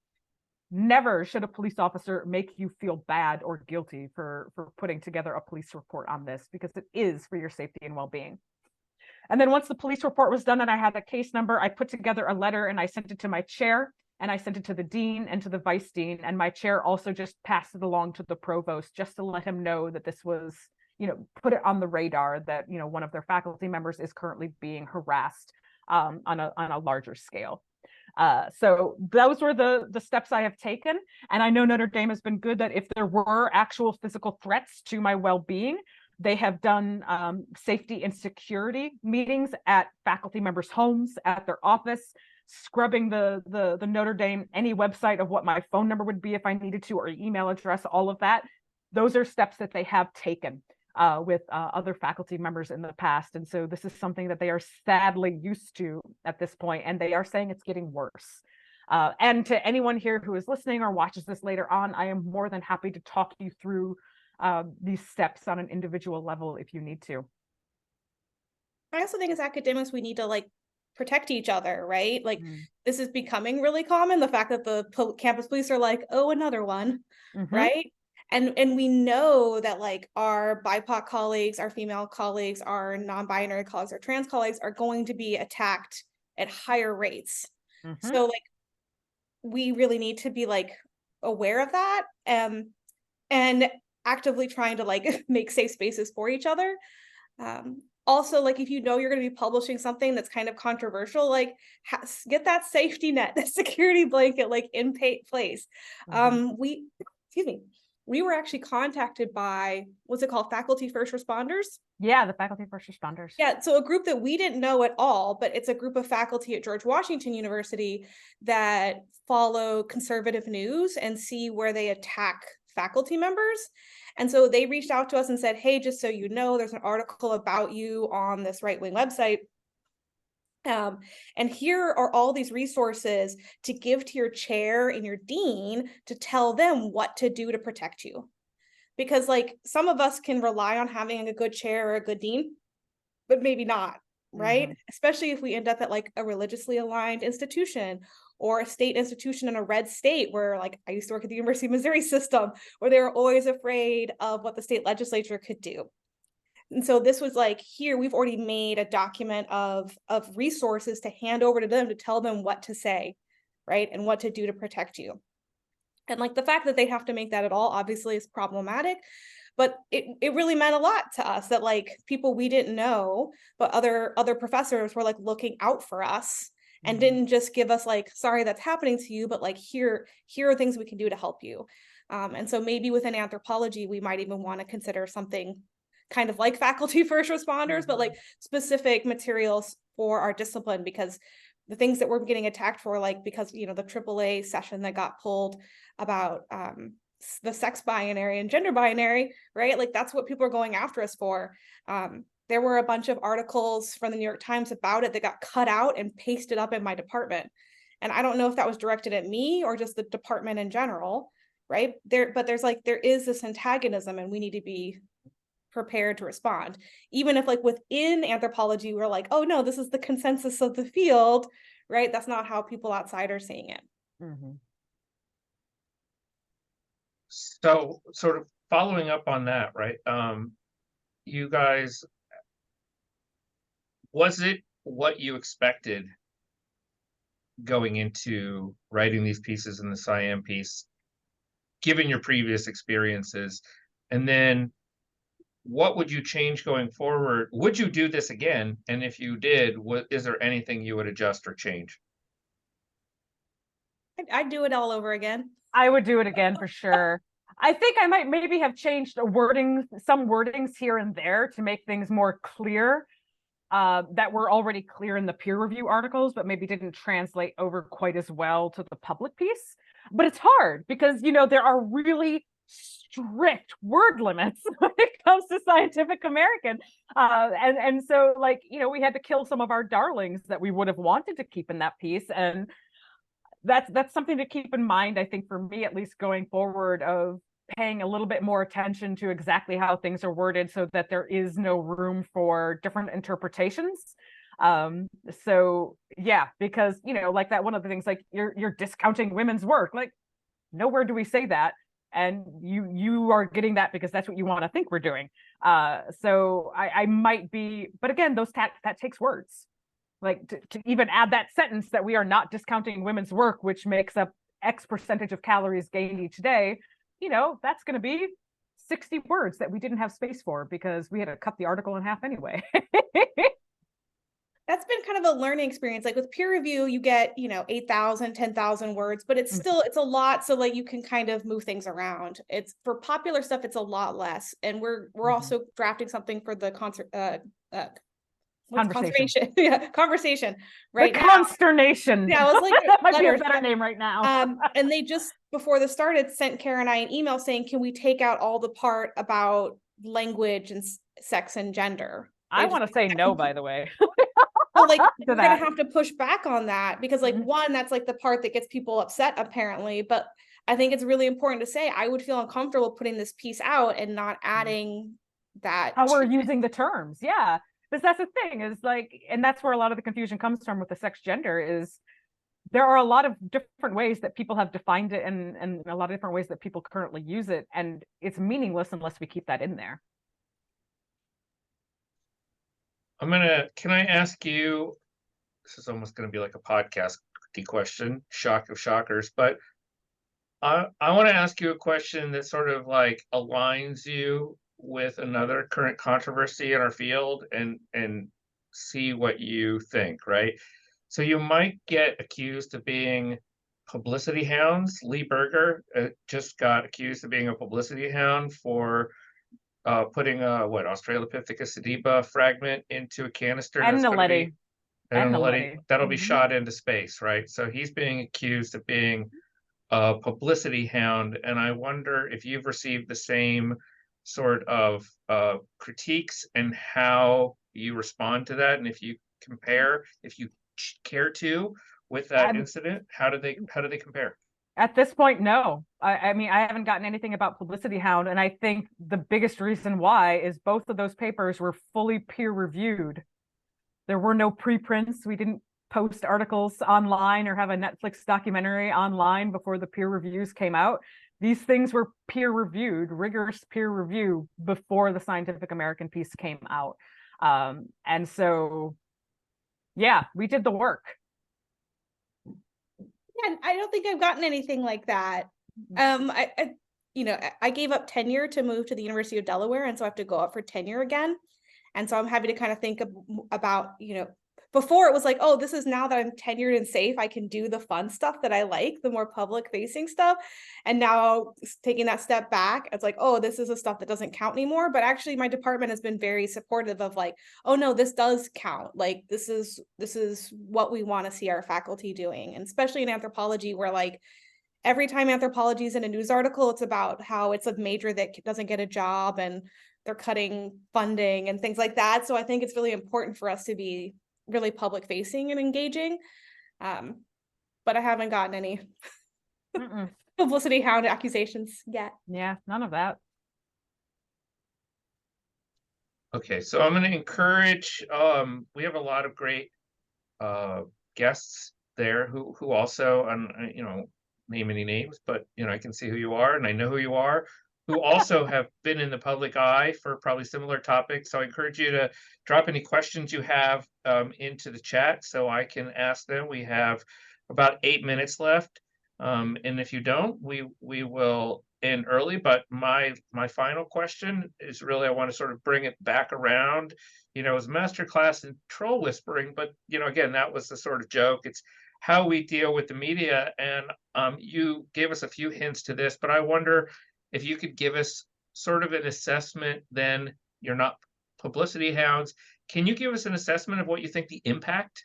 never should a police officer make you feel bad or guilty for putting together a police report on this, because it is for your safety and well-being. And then once the police report was done and I had a case number, I put together a letter and I sent it to my chair, and I sent it to the dean and to the vice dean. And my chair also just passed it along to the provost, just to let him know that this was, put it on the radar that, one of their faculty members is currently being harassed on a larger scale. So those were the steps I have taken. And I know Notre Dame has been good that if there were actual physical threats to my well-being, they have done safety and security meetings at faculty members' homes, at their office, scrubbing the Notre Dame, any website of what my phone number would be if I needed to, or email address, all of that. Those are steps that they have taken with other faculty members in the past. And so this is something that they are sadly used to at this point, and they are saying it's getting worse. And to anyone here who is listening or watches this later on, I am more than happy to talk you through these steps on an individual level if you need to. I also think as academics, we need to protect each other, right? This is becoming really common. The fact that the campus police are like, oh, another one, right? And we know that our BIPOC colleagues, our female colleagues, our non-binary colleagues, our trans colleagues are going to be attacked at higher rates. So we really need to be aware of that, and actively trying to make safe spaces for each other. Also, if you know you're going to be publishing something that's kind of controversial, get that safety net, that security blanket, in place. We were actually contacted by, what's it called, Faculty First Responders? Yeah, the Faculty First Responders. Yeah, so a group that we didn't know at all, but it's a group of faculty at George Washington University that follow conservative news and see where they attack faculty members. And so they reached out to us and said, hey, just so you know, there's an article about you on this right-wing website. And here are all these resources to give to your chair and your dean to tell them what to do to protect you. Because like some of us can rely on having a good chair or a good dean, but maybe not, right? Mhm. Especially if we end up at like a religiously aligned institution or a state institution in a red state where, like, I used to work at the University of Missouri system, where they were always afraid of what the state legislature could do. And so this was like, here we've already made a document of resources to hand over to them to tell them what to say, right? And what to do to protect you. And like the fact that they have to make that at all obviously is problematic, but it really meant a lot to us that like people we didn't know, but other professors were like looking out for us and Mhm. didn't just give us like, sorry that's happening to you, but like here are things we can do to help you. And so maybe within anthropology we might even want to consider something kind of like faculty first responders, but like specific materials for our discipline, because the things that we're getting attacked for, like because you know the AAA session that got pulled about the sex binary and gender binary, right? Like that's what people are going after us for. There were a bunch of articles from the New York Times about it that got cut out and pasted up in my department. And I don't know if that was directed at me or just the department in general, right? But there is this antagonism and we need to be prepared to respond. Even if like within anthropology, we're like, oh no, this is the consensus of the field, right? That's not how people outside are seeing it. Mhm. So sort of following up on that, right? You guys, was it what you expected going into writing these pieces in the Siam piece, given your previous experiences? And then what would you change going forward? Would you do this again? And if you did, is there anything you would adjust or change? I'd do it all over again. I would do it again for sure. I think I might maybe have changed some wordings here and there to make things more clear, that were already clear in the peer review articles, but maybe didn't translate over quite as well to the public piece. But it's hard because, there are really strict word limits when it comes to Scientific American. And so, like, we had to kill some of our darlings that we would have wanted to keep in that piece. And that's something to keep in mind, I think, for me, at least going forward, of paying a little bit more attention to exactly how things are worded so that there is no room for different interpretations. So yeah, because like that, one of the things, like you're discounting women's work, like nowhere do we say that, and you are getting that because that's what you want to think we're doing. So I might be, but again, that takes words, like to even add that sentence that we are not discounting women's work, which makes up X percentage of calories gained each day, that's going to be 60 words that we didn't have space for because we had to cut the article in half anyway. That's been kind of a learning experience. Like with peer review, you get, 8,000, 10,000 words, but it's a lot. So like you can kind of move things around. It's for popular stuff, it's a lot less. And we're also drafting something for the conversation. Yeah, conversation right the now. Consternation. Yeah, I was like, that might be a better name right now. And they just, before this started, sent Cara and I an email saying, can we take out all the part about language and sex and gender? I want to say no, by the way. Well, like we're gonna have to push back on that because like one, that's like the part that gets people upset apparently, but I think it's really important to say I would feel uncomfortable putting this piece out and not adding that. How we're using the terms. Yeah. Because that's the thing, is like, and that's where a lot of the confusion comes from with the sex gender, is there are a lot of different ways that people have defined it, and a lot of different ways that people currently use it, and it's meaningless unless we keep that in there. Can I ask you, this is almost gonna be like a podcast question, shock of shockers, but I want to ask you a question that sort of like aligns you with another current controversy in our field, and see what you think, right? So you might get accused of being publicity hounds. Lee Berger just got accused of being a publicity hound for putting a Australopithecus sediba fragment into a canister And that's going to be that'll be shot into space, right? So he's being accused of being a publicity hound, and I wonder if you've received the same sort of critiques and how you respond to that, and if you compare if you care to with that incident? How do they compare? At this point, no. I mean, I haven't gotten anything about Publicity Hound, and I think the biggest reason why is both of those papers were fully peer reviewed. There were no preprints. We didn't post articles online or have a Netflix documentary online before the peer reviews came out. These things were peer reviewed, rigorous peer review before the Scientific American piece came out. And so, yeah, we did the work. Yeah, I don't think I've gotten anything like that. I gave up tenure to move to the University of Delaware, and so I have to go up for tenure again. And so I'm happy to kind of think about, before it was like, oh, this is now that I'm tenured and safe, I can do the fun stuff that I like, the more public facing stuff. And now taking that step back, it's like, oh, this is the stuff that doesn't count anymore. But actually my department has been very supportive of like, oh no, this does count. Like this is what we want to see our faculty doing. And especially in anthropology, where like every time anthropology is in a news article, it's about how it's a major that doesn't get a job and they're cutting funding and things like that. So I think it's really important for us to be really public facing and engaging. But I haven't gotten any Publicity Hound accusations yet. Yeah, none of that. Okay, so I'm going to encourage, we have a lot of great guests there who also, name any names, but I can see who you are and I know who you are, who also have been in the public eye for probably similar topics. So I encourage you to drop any questions you have into the chat so I can ask them. We have about 8 minutes left. And if you don't, we will end early. But my final question is really, I want to sort of bring it back around. It was Masterclass in troll whispering, but again, that was the sort of joke. It's how we deal with the media. And you gave us a few hints to this, but I wonder if you could give us sort of an assessment. Then you're not publicity hounds. Can you give us an assessment of what you think the impact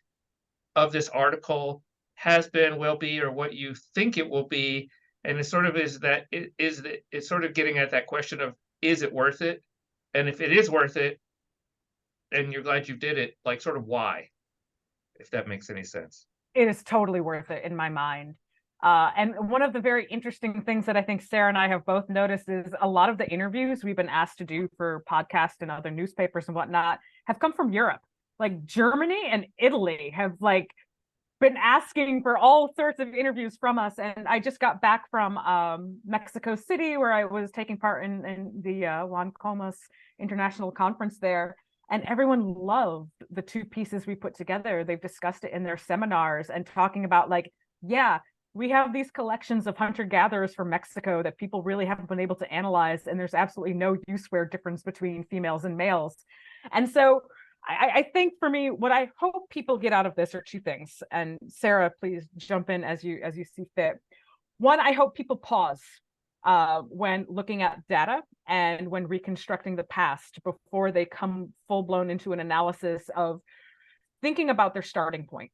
of this article has been, will be, or what you think it will be? And it sort of it's sort of getting at that question of, is it worth it? And if it is worth it, and you're glad you did it, like sort of why, if that makes any sense. It is totally worth it in my mind. And one of the very interesting things that I think Sarah and I have both noticed is a lot of the interviews we've been asked to do for podcasts and other newspapers and whatnot have come from Europe. Like Germany and Italy have like been asking for all sorts of interviews from us. And I just got back from Mexico City, where I was taking part in the Juan Comas International Conference there. And everyone loved the two pieces we put together. They've discussed it in their seminars and talking about like, yeah, we have these collections of hunter-gatherers from Mexico that people really haven't been able to analyze, and there's absolutely no use-wear difference between females and males. And so I think for me, what I hope people get out of this are two things. And Sarah, please jump in as you see fit. One, I hope people pause when looking at data and when reconstructing the past before they come full-blown into an analysis of thinking about their starting point.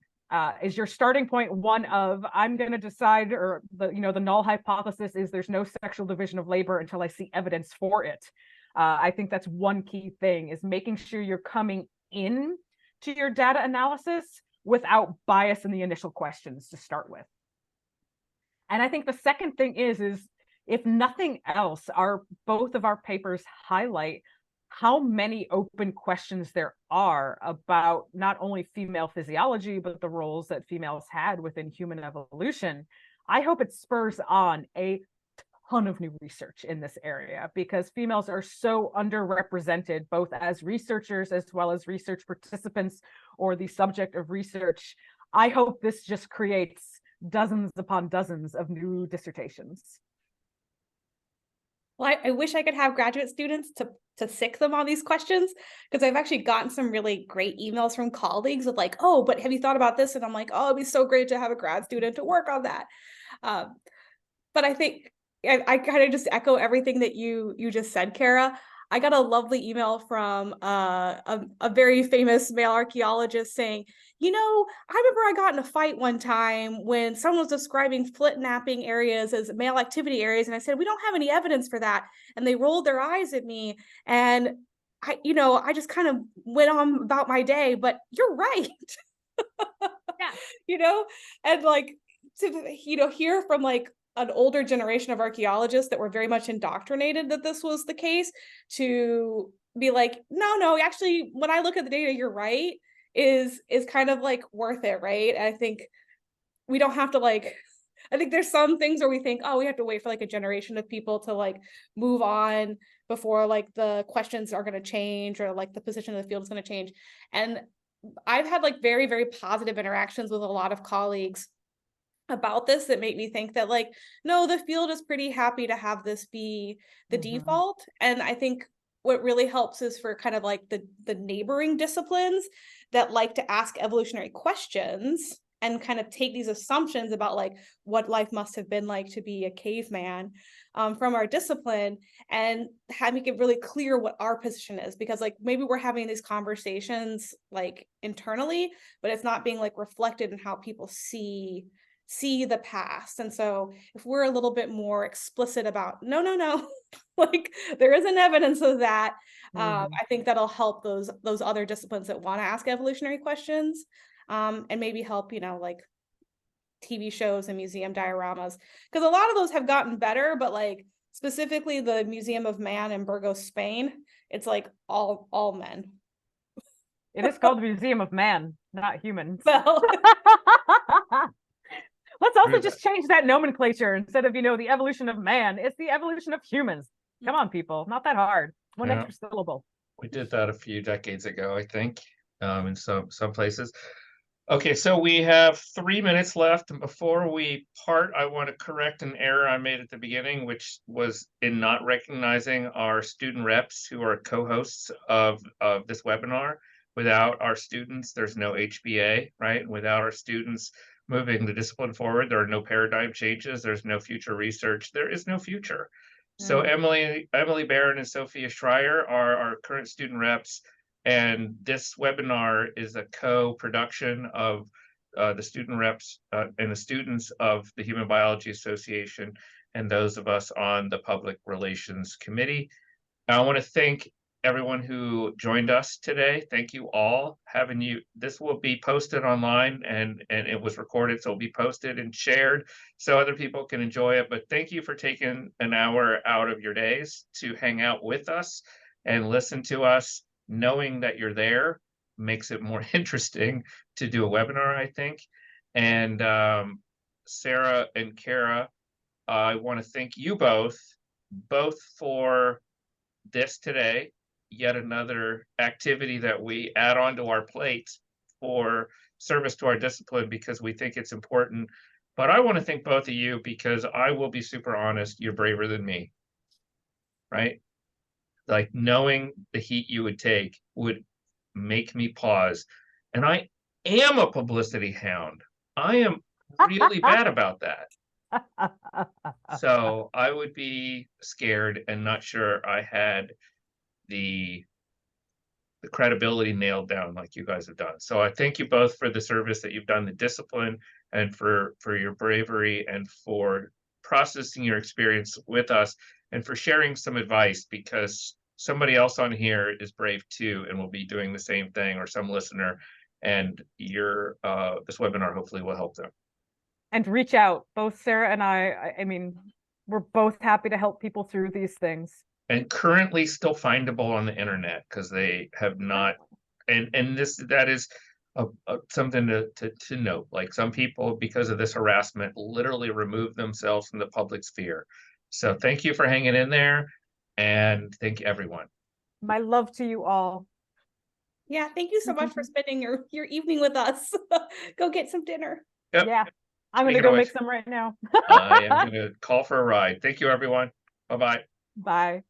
Is your starting point one of, I'm going to decide, or the null hypothesis is there's no sexual division of labor until I see evidence for it. I think that's one key thing, is making sure you're coming in to your data analysis without bias in the initial questions to start with. And I think the second thing is if nothing else, both of our papers highlight how many open questions there are about not only female physiology, but the roles that females had within human evolution. I hope it spurs on a ton of new research in this area, because females are so underrepresented, both as researchers as well as research participants or the subject of research. I hope this just creates dozens upon dozens of new dissertations. Well, I wish I could have graduate students to sick them on these questions, because I've actually gotten some really great emails from colleagues with like, oh, but have you thought about this? And I'm like, oh, it'd be so great to have a grad student to work on that. But I think I kind of just echo everything that you just said, Cara. I got a lovely email from a very famous male archaeologist saying, I remember I got in a fight one time when someone was describing flit napping areas as male activity areas. And I said, we don't have any evidence for that. And they rolled their eyes at me. And I just kind of went on about my day, but you're right. Yeah. And like to, hear from like an older generation of archaeologists that were very much indoctrinated that this was the case, to be like, no, actually, when I look at the data, you're right, is kind of like worth it, right? And I think we don't have to like, I think there's some things where we think, oh, we have to wait for like a generation of people to like move on before like the questions are going to change, or like the position of the field is going to change. And I've had like very, very positive interactions with a lot of colleagues about this that make me think that like, no, the field is pretty happy to have this be the default. And I think what really helps is for kind of like the neighboring disciplines that like to ask evolutionary questions and kind of take these assumptions about like what life must have been like to be a caveman, from our discipline, and make it really clear what our position is, because like maybe we're having these conversations like internally, but it's not being like reflected in how people see the past. And so if we're a little bit more explicit about no, like there isn't evidence of that, I think that'll help those other disciplines that want to ask evolutionary questions, and maybe help like TV shows and museum dioramas, because a lot of those have gotten better, but like specifically the Museum of Man in Burgos, Spain, it's like all men. It is called the Museum of Man, not humans. Well, let's also just change that nomenclature. Instead of the evolution of man, it's the evolution of humans. Come on, people, not that hard. One extra syllable. We did that a few decades ago, I think, in some places. Okay, so we have 3 minutes left, and before we part, I want to correct an error I made at the beginning, which was in not recognizing our student reps who are co-hosts of this webinar. Without our students, there's no HBA, right? Without our students moving the discipline forward, there are no paradigm changes, there's no future research, there is no future. So Emily Barron and Sophia Schreier are our current student reps, and this webinar is a co-production of the student reps and the students of the Human Biology Association and those of us on the Public Relations Committee. I want to thank everyone who joined us today. Thank you all. This will be posted online, and it was recorded, so it'll be posted and shared so other people can enjoy it. But thank you for taking an hour out of your days to hang out with us and listen to us. Knowing that you're there makes it more interesting to do a webinar, I think. And Sarah and Cara, I want to thank you both for this today, yet another activity that we add on to our plates for service to our discipline because we think it's important. But I want to thank both of you because I will be super honest, you're braver than me, right? Like knowing the heat you would take would make me pause. And I am a publicity hound. I am really bad about that. So I would be scared and not sure I had the credibility nailed down like you guys have done. So I thank you both for the service that you've done, the discipline, and for your bravery, and for processing your experience with us, and for sharing some advice, because somebody else on here is brave too and will be doing the same thing, or some listener, and this webinar hopefully will help them. And reach out. Both Sarah and I mean, we're both happy to help people through these things. And currently still findable on the internet, because they have not, and that is something to note. Like, some people, because of this harassment, literally remove themselves from the public sphere. So thank you for hanging in there, and thank you, everyone. My love to you all. Yeah, thank you so much for spending your evening with us. Go get some dinner. Yep. Yeah, I'm gonna go make some right now. I am gonna call for a ride. Thank you, everyone. Bye-bye. Bye.